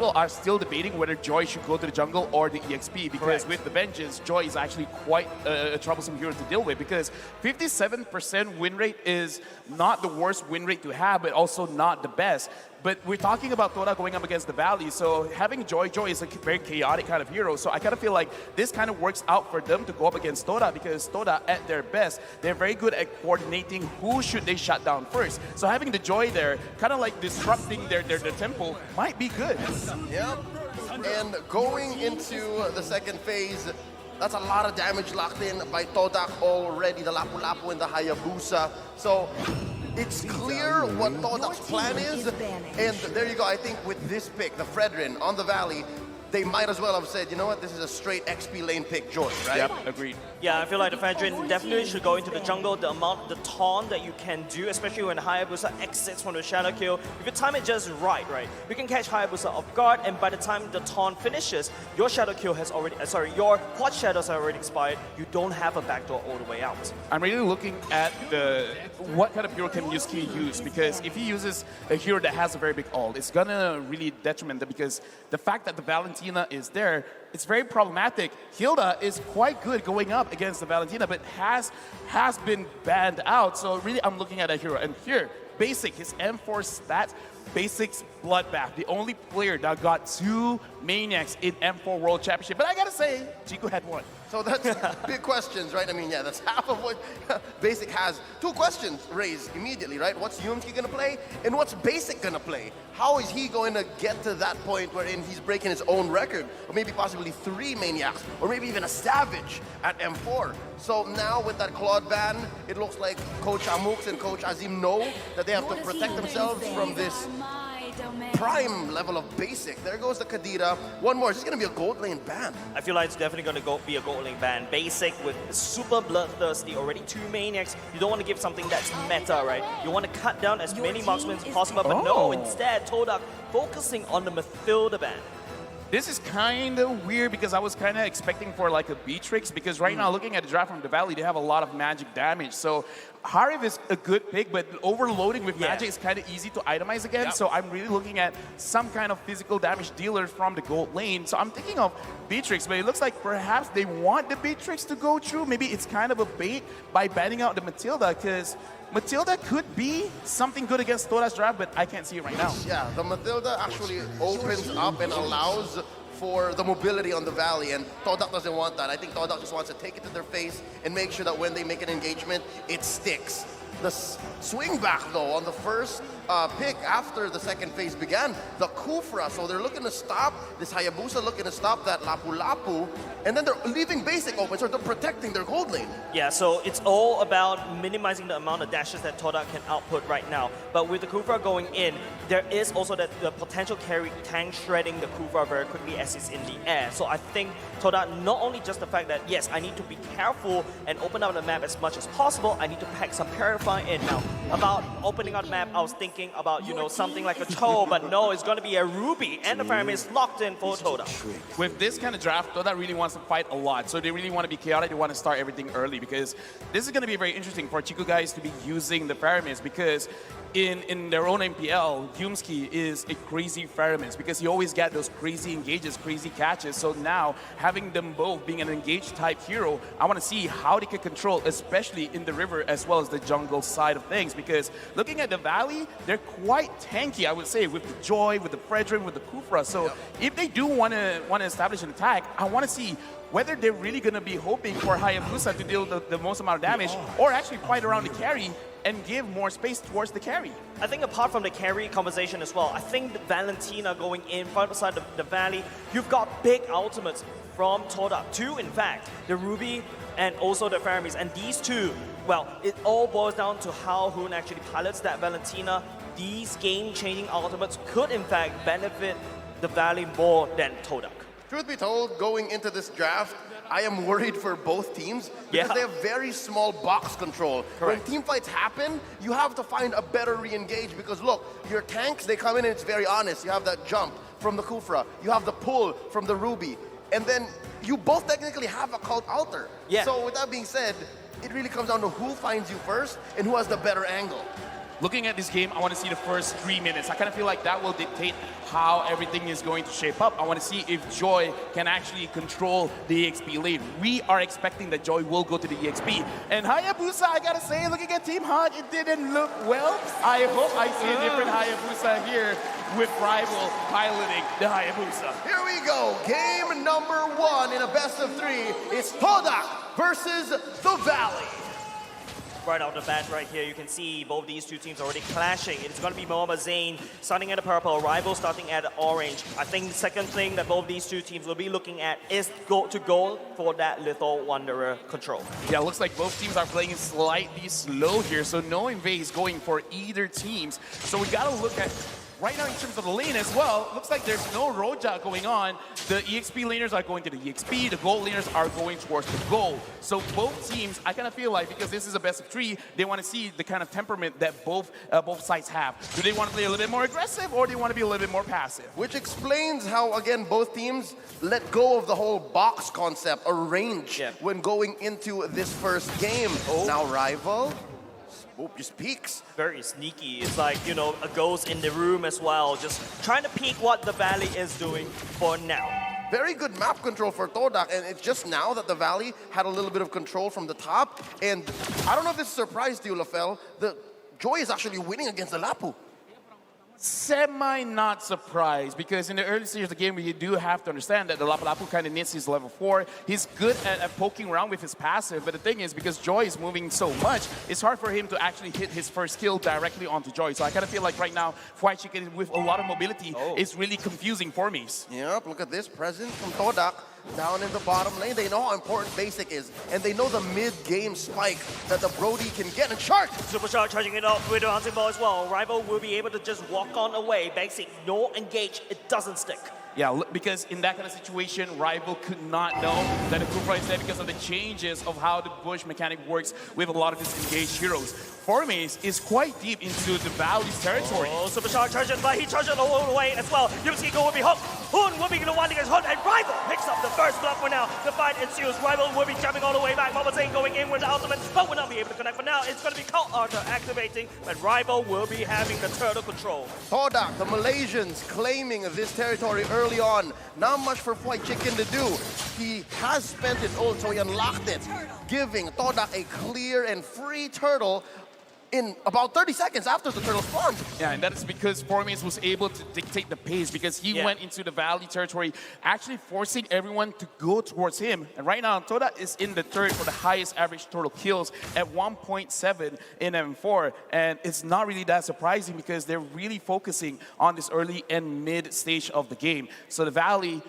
people are still debating whether Joy should go to the jungle or the EXP because with the Vengeance, Joy is actually quite a troublesome hero to deal with because 57% win rate is not the worst win rate to have, but also not the best. But we're talking about TODAK going up against the Valley, so having Joy is a very chaotic kind of hero. So I kind of feel like this kind of works out for them to go up against TODAK because TODAK, at their best, they're very good at coordinating who should they shut down first. So having the Joy there, kind of like disrupting their tempo, might be good. Yep. And going into the second phase, that's a lot of damage locked in by TODAK already, the Lapu-Lapu and the Hayabusa. So it's clear what TODAK's plan is, and there you go. I think with this pick, the Fredrin on the Valley, they might as well have said, you know what, this is a straight XP lane pick, Joy, right? Yep, agreed. Yeah, I feel like the Fredrin definitely should go into the jungle. The amount, the taunt that you can do, especially when Hayabusa exits from the Shadow Kill, if you time it just right, you can catch Hayabusa off guard, and by the time the taunt finishes, your Shadow Kill has already, your Quad Shadows are already expired. You don't have a backdoor all the way out. I'm really looking at what kind of hero can Yusuke use, because if he uses a hero that has a very big ult, it's gonna really detriment them because the fact that the Valentina is there, it's very problematic. Hilda is quite good going up against the Valentina, but has been banned out. So really, I'm looking at a hero. And here, Basic, his M4 stats, Basic's Bloodbath, the only player that got 2 Maniacs in M4 World Championship. But I gotta say, Chico had 1. So that's big questions, right? I mean, yeah, that's half of what Basic has. 2 questions raised immediately, right? What's Yumski gonna play, and what's Basic gonna play? How is he going to get to that point wherein he's breaking his own record, or maybe possibly 3 Maniacs, or maybe even a Savage at M4? So now with that Claude ban, it looks like Coach Amux and Coach Azim know that they have to protect themselves from this prime level of Basic. There goes the Kadira. One more. Is this going to be a gold lane ban? I feel like it's definitely going to be a gold lane ban. Basic with super bloodthirsty, already 2 Maniacs. You don't want to give something that's meta, right? You want to cut down as many marksmen as possible, but no, instead, TODAK focusing on the Mathilda ban. This is kind of weird because I was kind of expecting for like a Beatrix because right now looking at the draft from the Valley, they have a lot of magic damage. So Harif is a good pick, but overloading with magic is kind of easy to itemize again. So I'm really looking at some kind of physical damage dealer from the gold lane. So I'm thinking of Beatrix, but it looks like perhaps they want the Beatrix to go through. Maybe it's kind of a bait by banning out the Matilda because Matilda could be something good against TODAK's draft, but I can't see it right now. Yeah, the Matilda actually opens up and allows for the mobility on the Valley, and TODAK doesn't want that. I think TODAK just wants to take it to their face and make sure that when they make an engagement, it sticks. The swing back, though, on the first pick after the second phase began, the Kufra. So they're looking to stop this Hayabusa, looking to stop that Lapu-Lapu, and then they're leaving Basic open, so they're protecting their gold lane. Yeah, so it's all about minimizing the amount of dashes that TODAK can output right now. But with the Kufra going in, there is also the potential carry tank shredding the Kufra very quickly as it's in the air. So I think TODAK, not only just the fact that, yes, I need to be careful and open up the map as much as possible, I need to pack some Purify in. Now, about opening up the map, I was thinking about, you know, something like a Cho, but no, it's going to be a Ruby, and the Pyramid is locked in for TODAK. With this kind of draft, TODAK really wants to fight a lot, so they really want to be chaotic, they want to start everything early, because this is going to be very interesting for Chico guys to be using the Pyramids, because in their own MPL, Yumski is a crazy Pyramids, because he always get those crazy engages, crazy catches, so now having them both being an engaged type hero, I want to see how they can control, especially in the river as well as the jungle side of things, because looking at the Valley, they're quite tanky, I would say, with the Joy, with the Fredrin, with the Kufra. So if they do want to establish an attack, I want to see whether they're really going to be hoping for Hayabusa to deal the most amount of damage, or actually fight around the carry and give more space towards the carry. I think apart from the carry conversation as well, I think the Valentina going in front beside the Valley, you've got big ultimates from TODAK. 2, in fact, the Ruby and also the Faramis. And these 2, well, it all boils down to how Hoon actually pilots that Valentina. These game-changing ultimates could, in fact, benefit the Valley more than TODAK. Truth be told, going into this draft, I am worried for both teams because they have very small box control. Correct. When team fights happen, you have to find a better re-engage because look, your tanks, they come in and it's very honest. You have that jump from the Kufra, you have the pull from the Ruby, and then you both technically have a cult altar. So with that being said, it really comes down to who finds you first and who has the better angle. looking at this game, I want to see the first 3 minutes. I kind of feel like that will dictate how everything is going to shape up. I want to see if Joy can actually control the EXP lane. We are expecting that Joy will go to the EXP. And Hayabusa, I gotta say, looking at Team Hot, it didn't look well. I hope I see a different Hayabusa here with Rival piloting the Hayabusa. Here we go. Game number 1 in a best of 3. It's TODAK versus the Valley. Right off the bat right here, you can see both these two teams already clashing. It's going to be Mohamed Zain starting at the purple, Rival starting at the orange. I think the second thing that both these two teams will be looking at is to go for that Lethal Wanderer control. Yeah, it looks like both teams are playing slightly slow here, so no invade is going for either teams. So we got to look at right now in terms of the lane as well. Looks like there's no Roja going on. The EXP laners are going to the EXP. The gold laners are going towards the goal. So both teams, I kind of feel like, because this is a best of 3, they want to see the kind of temperament that both sides have. Do they want to play a little bit more aggressive, or do they want to be a little bit more passive? Which explains how, again, both teams let go of the whole box concept or range when going into this first game. Now Rival, just peeks. Very sneaky. It's like, you know, a ghost in the room as well, just trying to peek what the Valley is doing for now. Very good map control for TODAK, and it's just now that the Valley had a little bit of control from the top. And I don't know if this surprised you, Lafel, the Joy is actually winning against the Lapu. Semi not surprised, because in the early stages of the game, you do have to understand that the Lapu kind of needs his level 4. He's good at poking around with his passive, but the thing is, because Joy is moving so much, it's hard for him to actually hit his first kill directly onto Joy. So I kind of feel like right now, White Chicken with a lot of mobility is really confusing for me. Yep, look at this presence from TODAK down in the bottom lane. They know how important Basic is, and they know the mid-game spike that the Brody can get. And Shark! Super Shark charging it up with the hunting ball as well. Rival will be able to just walk on away. Basic, no engage, it doesn't stick. Yeah, because in that kind of situation, Rival could not know that the Kufra is there because of the changes of how the bush mechanic works with a lot of disengaged heroes. Formace is quite deep into the Valley's territory. Oh, Super Shark charges, but he charges all the way as well. Yumski go will be hooked. Hoon will be the one against Hoon, and Rival picks up the first blood for now. The fight ensues. Rival will be jumping all the way back. Mohamed Zain going in with the ultimate, but will not be able to connect for now. It's going to be Cult Arthur activating, but Rival will be having the turtle control. TODAK, the Malaysians claiming this territory early on. Not much for White Chicken to do. He has spent his ult, so he unlocked it, giving TODAK a clear and free turtle in about 30 seconds after the turtle spawned. Yeah, and that is because Formace was able to dictate the pace, because he went into the Valley territory, actually forcing everyone to go towards him. And right now, TODAK is in the third for the highest average total kills at 1.7 in M4. And it's not really that surprising, because they're really focusing on this early and mid stage of the game. So the Valley,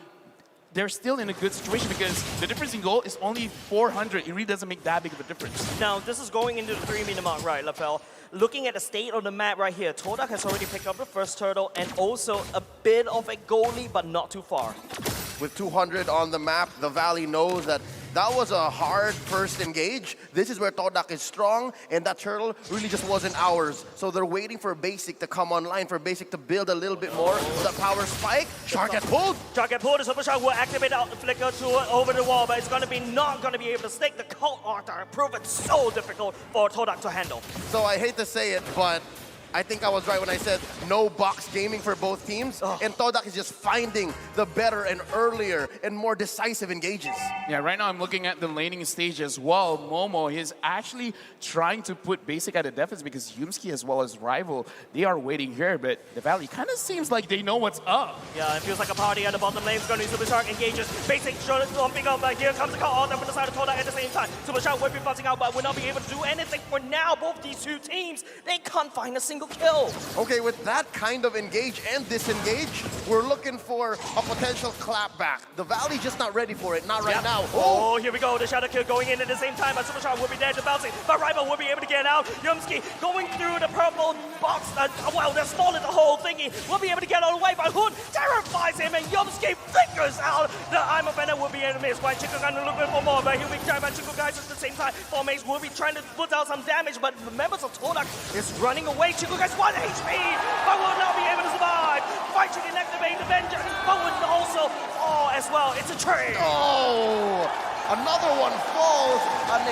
they're still in a good situation, because the difference in goal is only 400. It really doesn't make that big of a difference. Now, this is going into the 3-minute mark, right, Lafel? Looking at the state of the map right here, TODAK has already picked up the first turtle and also a bit of a goal lead, but not too far. With 200 on the map, the Valley knows that that was a hard first engage. This is where TODAK is strong, and that turtle really just wasn't ours. So they're waiting for Basic to come online, for Basic to build a little bit more. The power spike, Shark gets pulled. Shark gets pulled, the Super Shark will activate out the flicker to over the wall, but it's going to be not going to be able to stick. The Cult Arthur prove it so difficult for TODAK to handle. So I hate to say it, but I think I was right when I said no box gaming for both teams. And TODAK is just finding the better and earlier and more decisive engages. Yeah, right now I'm looking at the laning stage as well. Momo is actually trying to put Basic at a deficit, because Yumski as well as Rival, they are waiting here, but the Valley kind of seems like they know what's up. Yeah, it feels like a party at the bottom lane. It's going to be Super Shark engages. Basic jumping up, but here comes the Cult Arthur from the side of TODAK at the same time. Super Shark will be bouncing out, but will not be able to do anything for now. Both these two teams, they can't find a single kill. Okay, with that kind of engage and disengage, we're looking for a potential clapback. The Valley just not ready for it, not right now. Oh, here we go. The Shadow Kill going in at the same time, but Super Shark will be there to bouncing. But Rival will be able to get out. Yumski going through the purple box. Well, they're stalling the whole thingy. Will be able to get all the way, but Hoon terrifies him, and Yumski figures out the I'm a Venom will be able to miss. White Chico going to look for more, but he'll be trying by Chico guys at the same time. Formace will be trying to put out some damage, but the members of TODAK is running away. Chico guys 1 HP, but will not be able to survive. White Chicken activate the Vengeance, but will also fall as well. It's a trade. Oh, another one falls. An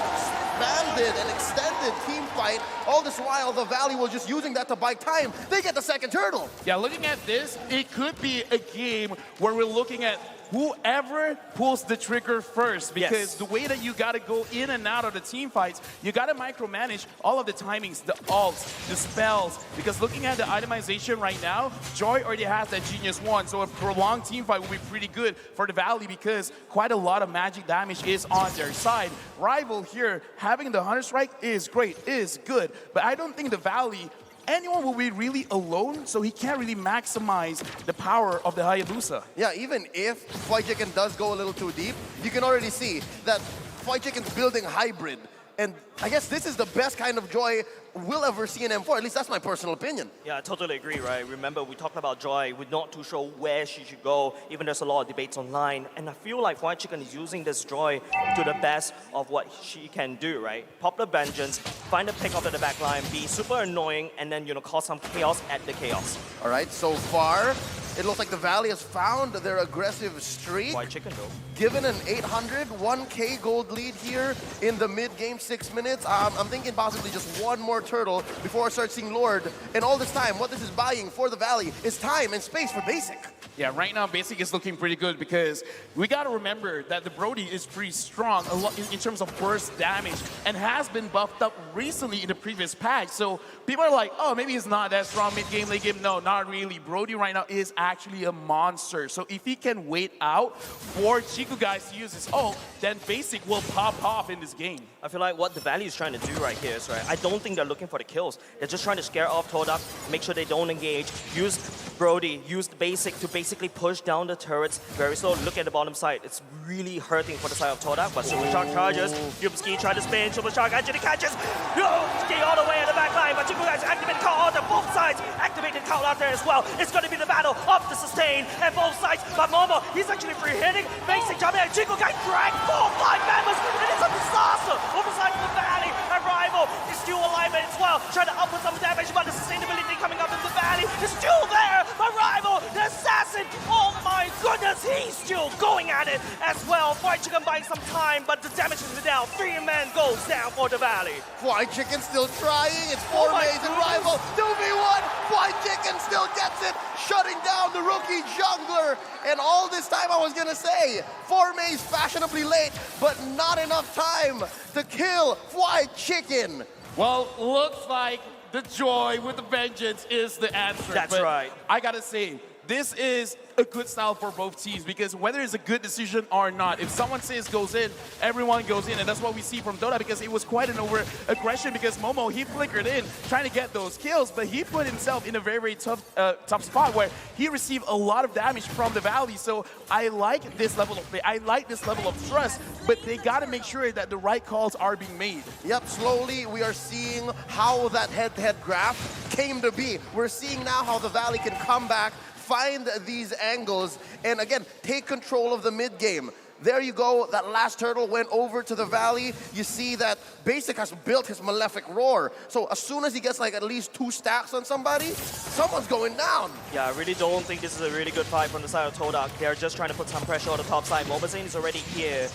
expanded and extended team fight. All this while, the Valley was just using that to buy time. They get the second turtle. Yeah, looking at this, it could be a game where we're looking at whoever pulls the trigger first, because Yes. the way that you got to go in and out of the team fights, you got to micromanage all of the timings, the ults, the spells, because looking at the itemization right now, Joy already has that Genius 1, so a prolonged team fight will be pretty good for the Valley because quite a lot of magic damage is on their side. Rival here, having the Hunter Strike is great, is good, but I don't think the Valley, anyone will be really alone, so he can't really maximize the power of the Hayabusa. Yeah, even if Fly Chicken does go a little too deep, you can already see that Fly Chicken's building hybrid. And I guess this is the best kind of Joy we'll ever see in M4. At least that's my personal opinion. Yeah, I totally agree, right? Remember, we talked about Joy. We're not too sure where she should go. Even there's a lot of debates online. And I feel like Fried Chicken is using this Joy to the best of what she can do, right? Pop the Vengeance, find a pick up at the back line, be super annoying, and then, cause some chaos at the chaos. All right, so far, it looks like the Valley has found their aggressive streak. Fried Chicken, though. Given an 800, 1K gold lead here in the mid-game 6 minutes. I'm thinking possibly just one more turtle before I start seeing Lord. And all this time, what this is buying for the Valley is time and space for Basic. Yeah, right now Basic is looking pretty good because we got to remember that the Brody is pretty strong a lot in terms of burst damage and has been buffed up recently in the previous patch. So people are like, oh, maybe he's not that strong mid-game, late game. No, not really. Brody right now is actually a monster. So if he can wait out for Chiku guys to use his ult, then Basic will pop off in this game. I feel like what the Valley is trying to do right here is, right, I don't think they're looking for the kills. They're just trying to scare off TODAK, make sure they don't engage, use Brody, use the Basic to basically push down the turrets very slow. Look at the bottom side. It's really hurting for the side of TODAK, but Super Shark charges. Yubski tries to spin, Super Shark actually catches. Yubski all the way at the back line, but Chiku guys activate Call on both sides. Activated Call out there as well. It's going to be the battle of the sustain and both sides, but Momo, he's actually free hitting. Basic jumping and Chiku guys drag 4-5 members, and it's a disaster. Overside of the Valley, and Rival is still alive as well, trying to output some damage, but the sustainability coming up in the Valley is still there. But Rival, the assassin, oh my goodness, he's still going at it as well. Fried Chicken buying some time, but the damage is down. 3 men goes down for the Valley. Fly Chicken still trying. It's 4 Maze and Rival. 2v1. Fly Chicken still gets it, shutting down the rookie jungler. And all this time I was gonna say, 4 Maze fashionably late, but not enough time to kill Fly Chicken. Well, looks like the Joy with the Vengeance is the answer. That's but right. I gotta say, this is a good style for both teams because whether it's a good decision or not, if someone says goes in, everyone goes in, and that's what we see from Dota because it was quite an over-aggression because Momo, he flickered in trying to get those kills, but he put himself in a very, very tough spot where he received a lot of damage from the Valley. So I like this level of play, I like this level of trust, but they gotta make sure that the right calls are being made. Yep, slowly we are seeing how that head-to-head graph came to be. We're seeing now how the Valley can come back, find these angles, and again, take control of the mid-game. There you go, that last turtle went over to the Valley. You see that Basic has built his Malefic Roar. So as soon as he gets like at least 2 stacks on somebody, someone's going down. Yeah, I really don't think this is a really good fight from the side of TODAK. They're just trying to put some pressure on the top side. Mobazane is already here.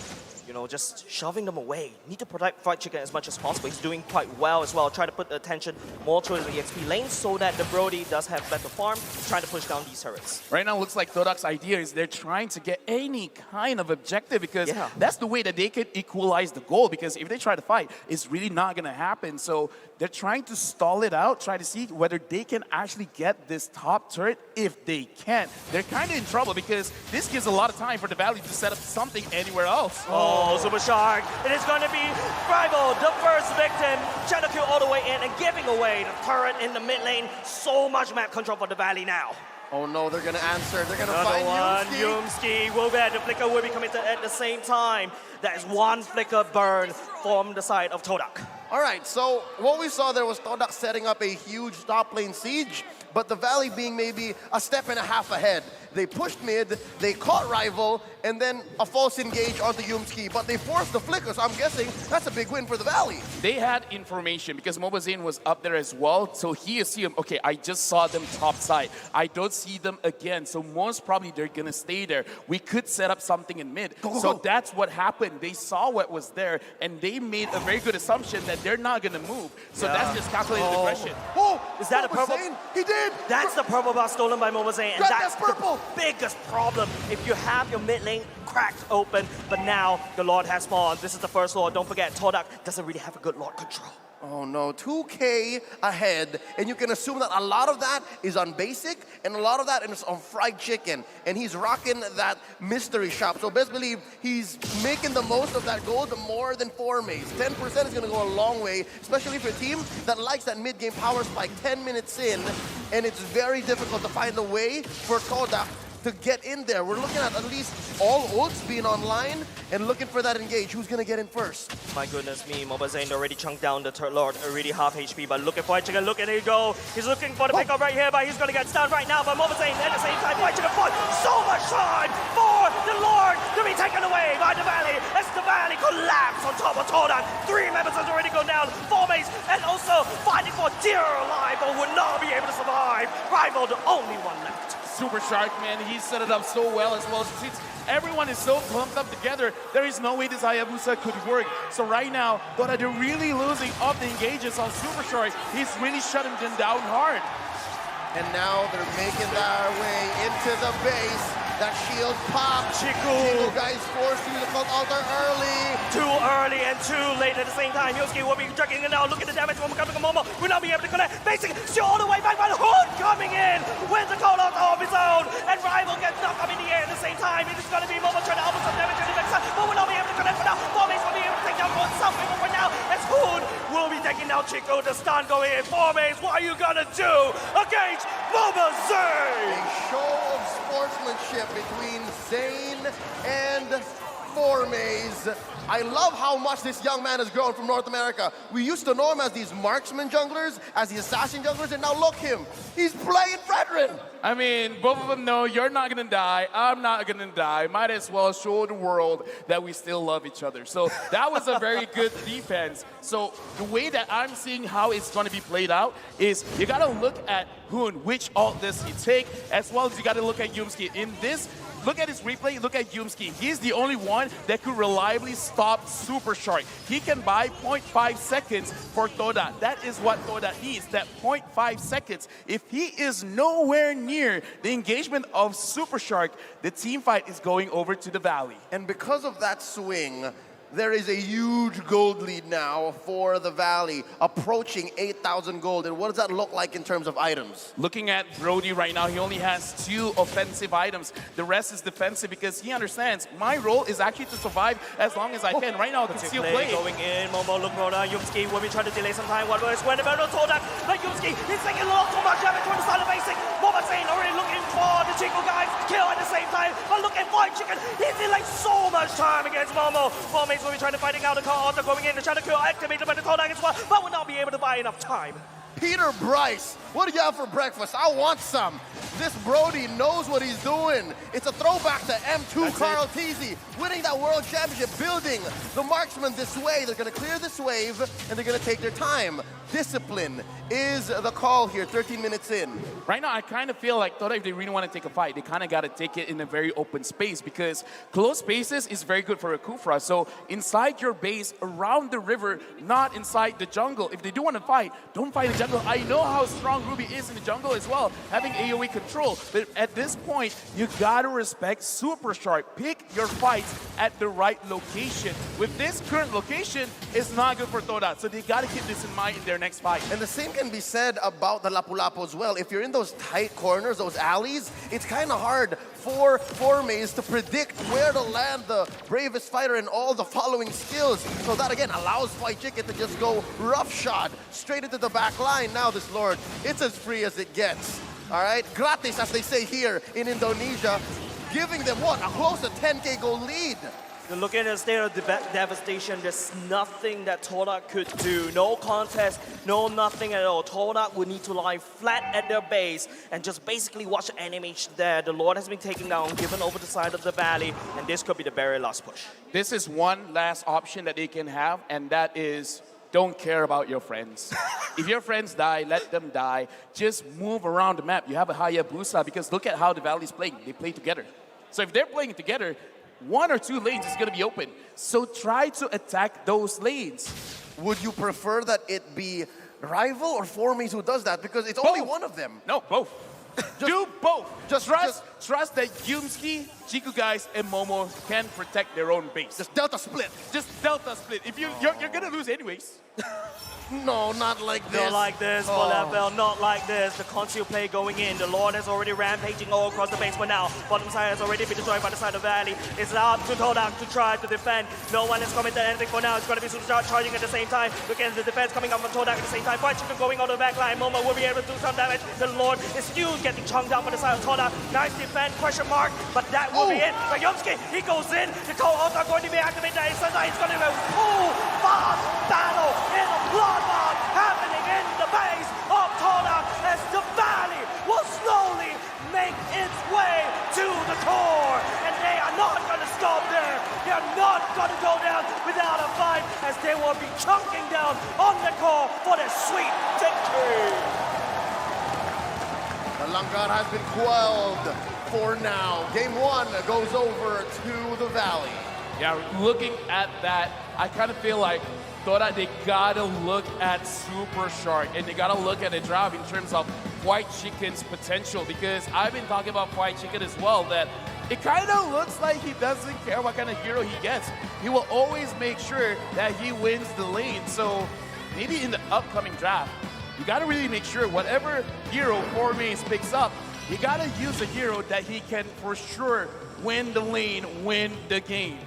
Just shoving them away. Need to protect Fried Chicken as much as possible. He's doing quite well as well. Trying to put the attention more towards the EXP lane so that the Brody does have better farm, trying to push down these turrets. Right now, it looks like TODAK's idea is they're trying to get any kind of objective because that's the way that they could equalize the goal, because if they try to fight, it's really not going to happen. So they're trying to stall it out, try to see whether they can actually get this top turret. If they can't, they're kind of in trouble because this gives a lot of time for the Valley to set up something anywhere else. Oh, Super Shark. It is going to be Rival, the first victim. Shadow kill all the way in and giving away the turret in the mid lane. So much map control for the Valley now. Oh no, they're gonna answer. They're gonna Another find one. Yumski. Yumski will bet the flicker will be committed at the same time. That is one flicker burn from the side of TODAK. All right, so what we saw there was TODAK setting up a huge top lane siege. but the Valley being maybe a step and a half ahead. They pushed mid, they caught Rival, and then a false engage onto Yumski, but they forced the flicker, so I'm guessing that's a big win for the Valley. They had information because Mobazane was up there as well, so he assumed, okay, I just saw them top side. I don't see them again, so most probably they're gonna stay there. We could set up something in mid. So that's what happened. They saw what was there, and they made a very good assumption that they're not gonna move. So that's just calculated aggression. Oh, Is that a purple? Mobazane, he did! That's the purple bar stolen by Mobazane, and Grab that's that purple. the biggest problem. If you have your mid lane cracked open, but now the Lord has spawned. This is the first Lord. Don't forget, TODAK doesn't really have a good Lord control. Oh no, 2K ahead, and you can assume that a lot of that is on basic, and a lot of that is on fried chicken, and he's rocking that mystery shop. So best believe he's making the most of that gold more than 4 maze. 10% is gonna go a long way, especially for a team that likes that mid-game power spike 10 minutes in, and it's very difficult to find a way for TODAK to get in there. We're looking at least all ults being online and looking for that engage. Who's gonna get in first? My goodness me, Mobazane already chunked down the third Lord, already half HP, but look at White Chicken, look at him go. He's looking for the pickup right here, but he's gonna get stunned right now by Mobazane. At the same time, White Chicken fought so much time for the Lord to be taken away by the Valley as the Valley collapse on top of TODAK. 3 members has already gone down, 4 mates, and also fighting for dear life, but would not be able to survive. Rival, the only one left. Super Shark, man, he set it up so well as well. Since everyone is so clumped up together, there is no way this Hayabusa could work. So right now, they're really losing up the engages on Super Shark. He's really shutting them down hard. And now they're making their way into the base. That shield pop. Chico guys forced to use the cult altar early. Too early and too late at the same time. Yosuke will be dragging it now. Look at the damage from coming from Momo. Will not be able to connect. Basic still all the way back by the Hood coming in with the call out of his own. And Rival gets knocked up in the air at the same time. It is going to be Momo trying to output some damage in the next side, but will not be able to connect for now. Formace will be able to take down one South River for now. As Hood will be taking down Chico. The stun going in. Formace, what are you going to do against Mobazane? A show of sportsmanship between Zane and Formaze. I love how much this young man has grown from North America. We used to know him as these marksman junglers, as the assassin junglers, and now look him. He's playing Fredrin. I mean, both of them know you're not gonna die, I'm not gonna die. Might as well show the world that we still love each other. So that was a very good defense. So the way that I'm seeing how it's gonna be played out is you gotta look at Hoon, which ult does he take, as well as you gotta look at Yumski. In this, look at his replay, look at Yumski. He's the only one that could reliably stop Super Shark. He can buy 0.5 seconds for TODAK. That is what TODAK needs, that 0.5 seconds. If he is nowhere near the engagement of Super Shark, the team fight is going over to the Valley. And because of that swing, there is a huge gold lead now for the Valley, approaching 8,000 gold. And what does that look like in terms of items? Looking at Brody right now, he only has 2 offensive items. The rest is defensive because he understands my role is actually to survive as long as I can. Right now, it's still playing. Going in, Momo, look, Rona, Yumski will be trying to delay some time. What was when the battle TODAK, but Yumski is taking a little too much damage from the side of basic. Mobazane already looking for the Chico guys, kill at the same time. But look at White Chicken, he's in like so much time against Momo. Formace will be trying to fighting out the call, they're going in, they're trying to kill, activated by the TODAK as well, but will not be able to buy enough time. Peter Bryce, what do you have for breakfast? I want some. This Brody knows what he's doing. It's a throwback to M2 Carl Teasy, winning that World Championship, building the marksman this way. They're going to clear this wave, and they're going to take their time. Discipline is the call here, 13 minutes in. Right now, I kind of feel like TODAK, if they really want to take a fight, they kind of got to take it in a very open space because closed spaces is very good for a Kufra. So inside your base, around the river, not inside the jungle. If they do want to fight, don't fight the jungle. I know how strong Ruby is in the jungle as well, having AoE control. But at this point, you got to respect Super Shark. Pick your fights at the right location. With this current location, it's not good for TODAK. So they got to keep this in mind in their next fight. And the same can be said about the Lapu-Lapu as well. If you're in those tight corners, those alleys, it's kind of hard for Formaze to predict where to land the bravest fighter and all the following skills. So that again allows White Chicken to just go roughshod straight into the back line. Now this Lord, it's as free as it gets. All right, gratis as they say here in Indonesia, giving them what, a close to 10K goal lead. Looking at the state of devastation, there's nothing that TODAK could do. No contest, no nothing at all. TODAK would need to lie flat at their base and just basically watch the animation there. The Lord has been taken down, given over the side of the valley, and this could be the very last push. This is one last option that they can have, and that is don't care about your friends. If your friends die, let them die. Just move around the map. You have a Hayabusa because look at how the Valley's playing. They play together. So if they're playing together, 1 or 2 lanes is going to be open. So try to attack those lanes. Would you prefer that it be Rival or Formies who does that? Because it's only one of them. No, both. Do both. Just trust that Yumski, Chiku guys, and Momo can protect their own base. Just Delta split. Just Delta split. If you're gonna lose anyways. No, not like this. Not like this, Falafel, not like this. The conceal play going in. The Lord is already rampaging all across the base for now. Bottom side has already been destroyed by the side of the valley. It's up to TODAK to try to defend. No one is committed anything for now. It's going to be Superstar charging at the same time. Look at the defense coming up from TODAK at the same time. White Chicken going on the back line. Momo will be able to do some damage. The Lord is still getting chunked down by the side of TODAK. Nice defense, question mark, but that will be it. But Yomsky, he goes in. The co-hosts are going to be activated. It's going to be a full fast battle in a bloodbath happening in the base of TODAK as the valley will slowly make its way to the core. And they are not going to stop there. They are not going to go down without a fight as they will be chunking down on the core for their sweet victory. The Langar has been quelled for now. Game 1 goes over to the Valley. Yeah, looking at that, I kind of feel like TODAK, they gotta look at Super Shark and they gotta look at the drop in terms of White Chicken's potential, because I've been talking about White Chicken as well, that it kind of looks like he doesn't care what kind of hero he gets. He will always make sure that he wins the lane. So maybe in the upcoming draft, you gotta really make sure whatever hero Formaze picks up, you gotta use a hero that he can for sure win the lane, win the game.